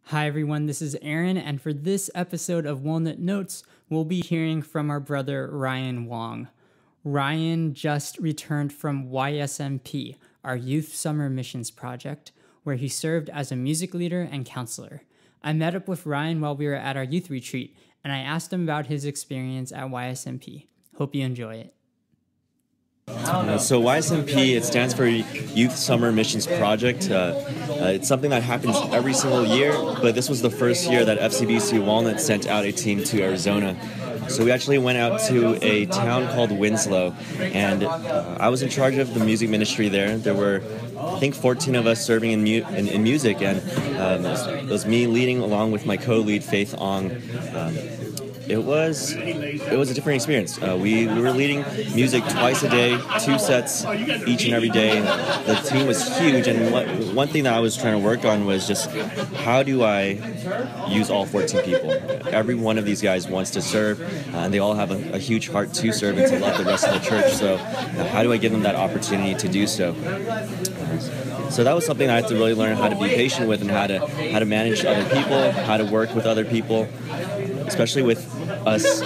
Hi everyone, this is Aaron, and for this episode of Walnut Notes, we'll be hearing from our brother Ryan Wong. Ryan just returned from YSMP, our youth summer missions project, where he served as a music leader and counselor. I met up with Ryan while we were at our youth retreat, and I asked him about his experience at YSMP. Hope you enjoy it. So YSMP, it stands for Youth Summer Missions Project. It's something that happens every single year, but this was the first year that FCBC Walnut sent out a team to Arizona. So we actually went out to a town called Winslow, and I was in charge of the music ministry there. There were, I think, 14 of us serving in music, and it was me leading along with my co-lead, Faith Ong. It was a different experience. We were leading music twice a day, 2 sets each and every day. The team was huge, and one thing that I was trying to work on was just how do I use all 14 people? Every one of these guys wants to serve, and they all have a huge heart to serve and to love the rest of the church. So how do I give them that opportunity to do so? So that was something I had to really learn how to be patient with, and how to manage other people, how to work with other people, especially with us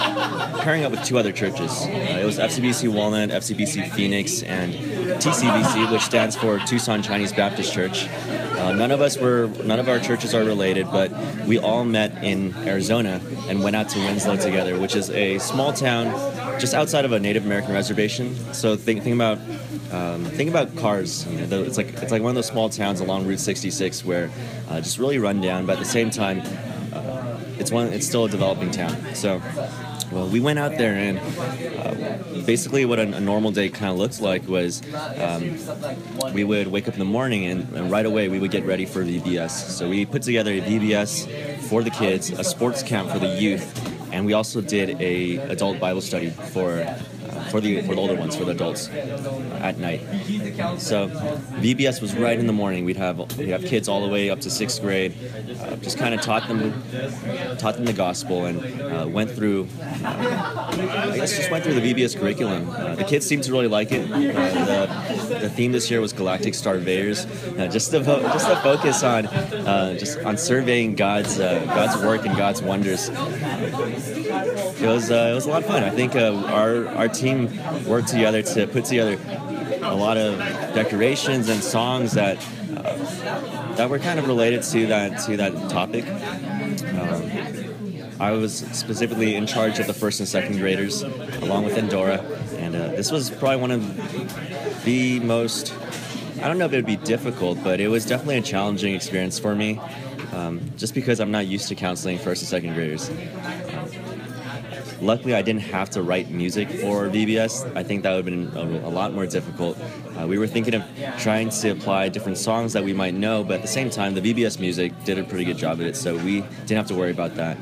pairing up with 2 other churches. It was FCBC Walnut, FCBC Phoenix, and TCBC, which stands for Tucson Chinese Baptist Church. None of our churches are related, but we all met in Arizona and went out to Winslow together, which is a small town just outside of a Native American reservation. So think about cars. You know, it's like one of those small towns along Route 66 where just really run down, but at the same time, it's still a developing town. So, well, we went out there, and basically what a normal day kind of looks like was we would wake up in the morning, and right away we would get ready for VBS. So we put together a VBS for the kids, a sports camp for the youth, and we also did a adult Bible study for the older ones, for the adults, at night. So VBS was right in the morning. We'd have kids all the way up to 6th grade, just kind of taught them the gospel, and went through the VBS curriculum. The kids seemed to really like it. The theme this year was Galactic Starveyors, just to focus on surveying God's work and God's wonders. It was a lot of fun. I think our team worked together to put together a lot of decorations and songs that were kind of related to that topic. I was specifically in charge of the 1st and 2nd graders, along with Endora, and this was probably one of the most, I don't know if it would be difficult, but it was definitely a challenging experience for me, just because I'm not used to counseling 1st and 2nd graders. Luckily, I didn't have to write music for VBS. I think that would have been a lot more difficult. We were thinking of trying to apply different songs that we might know, but at the same time, the VBS music did a pretty good job of it, so we didn't have to worry about that.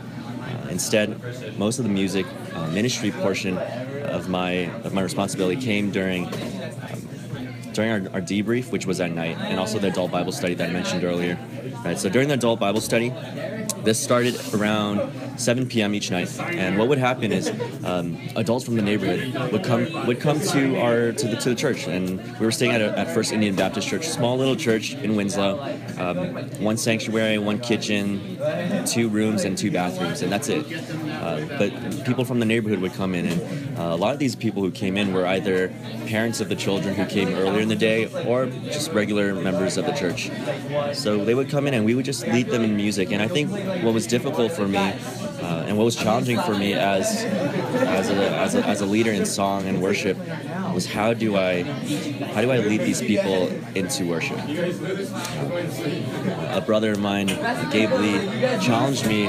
Instead, most of the music ministry portion of my responsibility came during our debrief, which was at night, and also the adult Bible study that I mentioned earlier. Right, so during the adult Bible study, this started around 7 p.m. each night, and what would happen is adults from the neighborhood would come to the church, and we were staying at First Indian Baptist Church, small little church in Winslow, 1 sanctuary, 1 kitchen, 2 rooms, and 2 bathrooms, and that's it. But people from the neighborhood would come in, and a lot of these people who came in were either parents of the children who came earlier in the day, or just regular members of the church. So they would come in, and we would just lead them in music. And I think what was difficult for me, and what was challenging for me as a leader in song and worship, was how do I lead these people into worship? A brother of mine, Gabe Lee, challenged me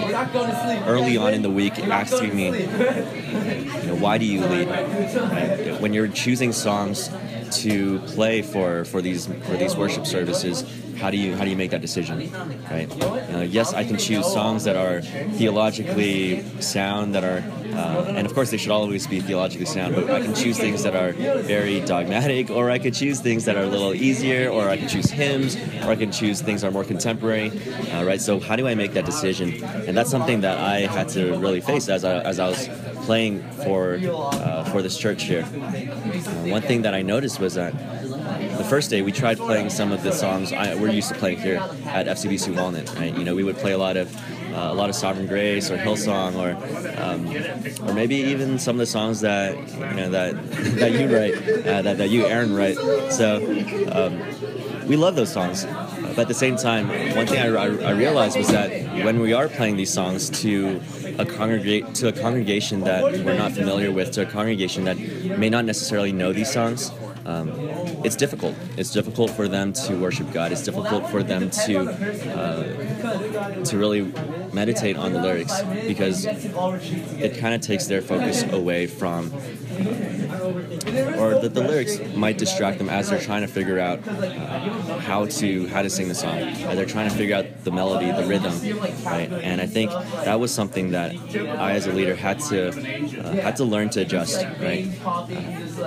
early on in the week, asking me, why do you lead? Right? When you're choosing songs to play for these worship services, how do you make that decision, right? Yes, I can choose songs that are theologically sound, that are, and of course they should always be theologically sound, but I can choose things that are very dogmatic, or I could choose things that are a little easier, or I can choose hymns, or I can choose things that are more contemporary, right? So how do I make that decision? And that's something that I had to really face as I was playing for this church here. One thing that I noticed was that the first day we tried playing some of the songs we're used to playing here at FCBC Walnut, right? We would play a lot of Sovereign Grace or Hillsong or maybe even some of the songs that that you write, that you, Aaron, write. So we love those songs. But at the same time, one thing I realized was that when we are playing these songs to a congregation that we're not familiar with, to a congregation that may not necessarily know these songs, it's difficult. It's difficult for them to worship God. It's difficult for them to really meditate on the lyrics, because it kind of takes their focus away from, or the lyrics might distract them as they're trying to figure out how to sing the song. They're trying to figure out the melody, the rhythm, right? And I think that was something that I, as a leader, had to learn to adjust, right?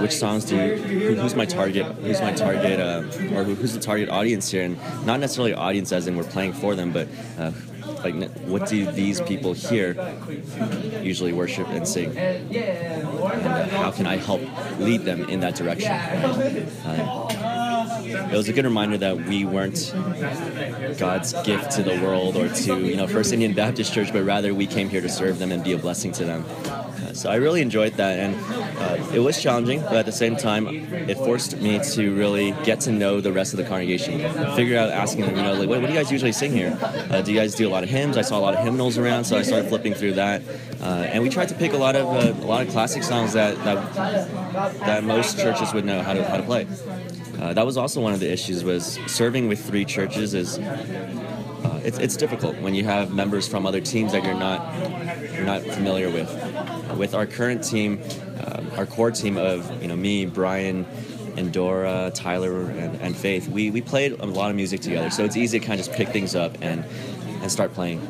Which songs who's my target, or who's the target audience here, and not necessarily audience as in we're playing for them, but what do these people here usually worship and sing, and how can I help lead them in that direction? It was a good reminder that we weren't God's gift to the world or to First Indian Baptist Church, but rather we came here to serve them and be a blessing to them. So I really enjoyed that, and it was challenging, but at the same time, it forced me to really get to know the rest of the congregation. Figure out, asking them, what do you guys usually sing here? Do you guys do a lot of hymns? I saw a lot of hymnals around, so I started flipping through that, and we tried to pick a lot of classic songs that most churches would know how to play. That was also one of the issues, was serving with 3 churches is. It's difficult when you have members from other teams that you're not familiar with. With our current team, our core team of me, Brian, and Dora, Tyler, and Faith, we played a lot of music together, so it's easy to kind of just pick things up and start playing.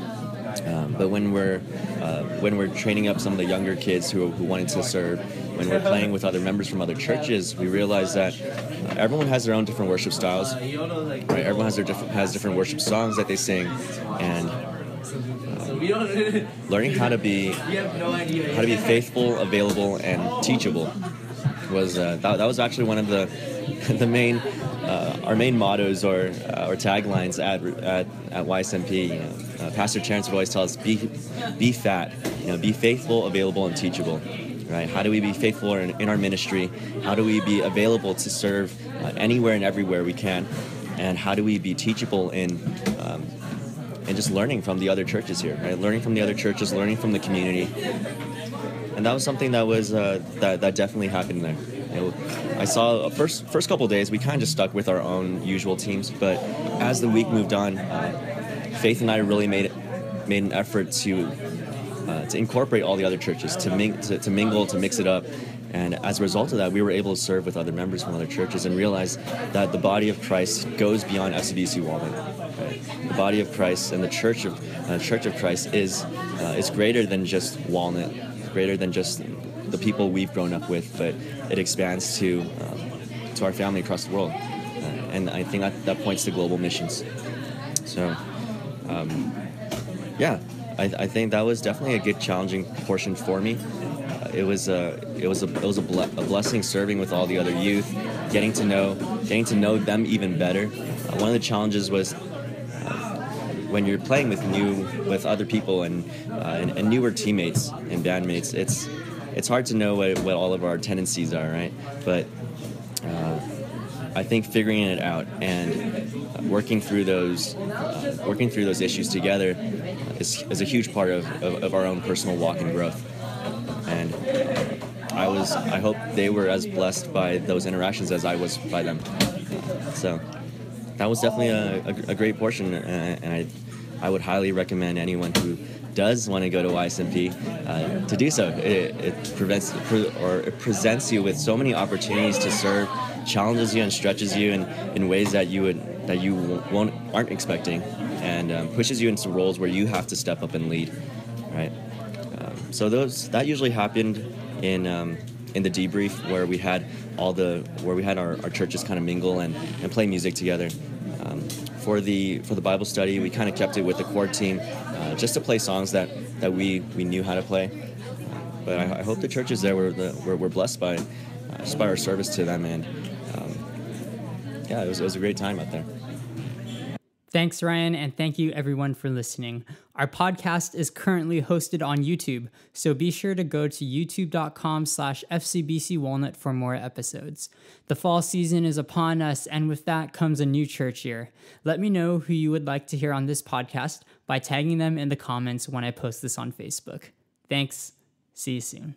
But when we're training up some of the younger kids who wanted to serve, when we're playing with other members from other churches, we realize that everyone has their own different worship styles, right? Everyone has different worship songs that they sing, and learning how to be faithful, available, and teachable was that was actually one of the main our main mottos or taglines at YSMP. Pastor Terrence would always tell us, be fat, be faithful, available, and teachable. Right? How do we be faithful in our ministry? How do we be available to serve anywhere and everywhere we can? And how do we be teachable in just learning from the other churches here? Right? Learning from the other churches, learning from the community. And that was something that was that definitely happened there. I saw first couple of days we kind of just stuck with our own usual teams, but as the week moved on, Faith and I really made an effort to incorporate all the other churches, to mingle, to mix it up. And as a result of that, we were able to serve with other members from other churches and realize that the body of Christ goes beyond FCBC Walnut. Right? The body of Christ and the Church of Christ is greater than just Walnut, greater than just the people we've grown up with, but it expands to our family across the world. And I think that points to global missions. So, I think that was definitely a good, challenging portion for me. It was a blessing serving with all the other youth, getting to know them even better. One of the challenges was when you're playing with other people and newer teammates and bandmates. It's hard to know what all of our tendencies are, right? But I think figuring it out and working through those issues together is a huge part of our own personal walk and growth. And I hope they were as blessed by those interactions as I was by them. So that was definitely a great portion, and I would highly recommend anyone who does want to go to YSMP to do so. It presents you with so many opportunities to serve, challenges you and stretches you in ways that you aren't expecting, and pushes you into roles where you have to step up and lead, right? So that usually happened in the debrief where we had our churches kind of mingle and play music together. For the Bible study, we kind of kept it with the core team, just to play songs that we knew how to play. But I hope the churches there were blessed by just by our service to them, and yeah, it was a great time out there. Thanks, Ryan, and thank you everyone for listening. Our podcast is currently hosted on YouTube, so be sure to go to youtube.com/FCBC Walnut for more episodes. The fall season is upon us, and with that comes a new church year. Let me know who you would like to hear on this podcast by tagging them in the comments when I post this on Facebook. Thanks. See you soon.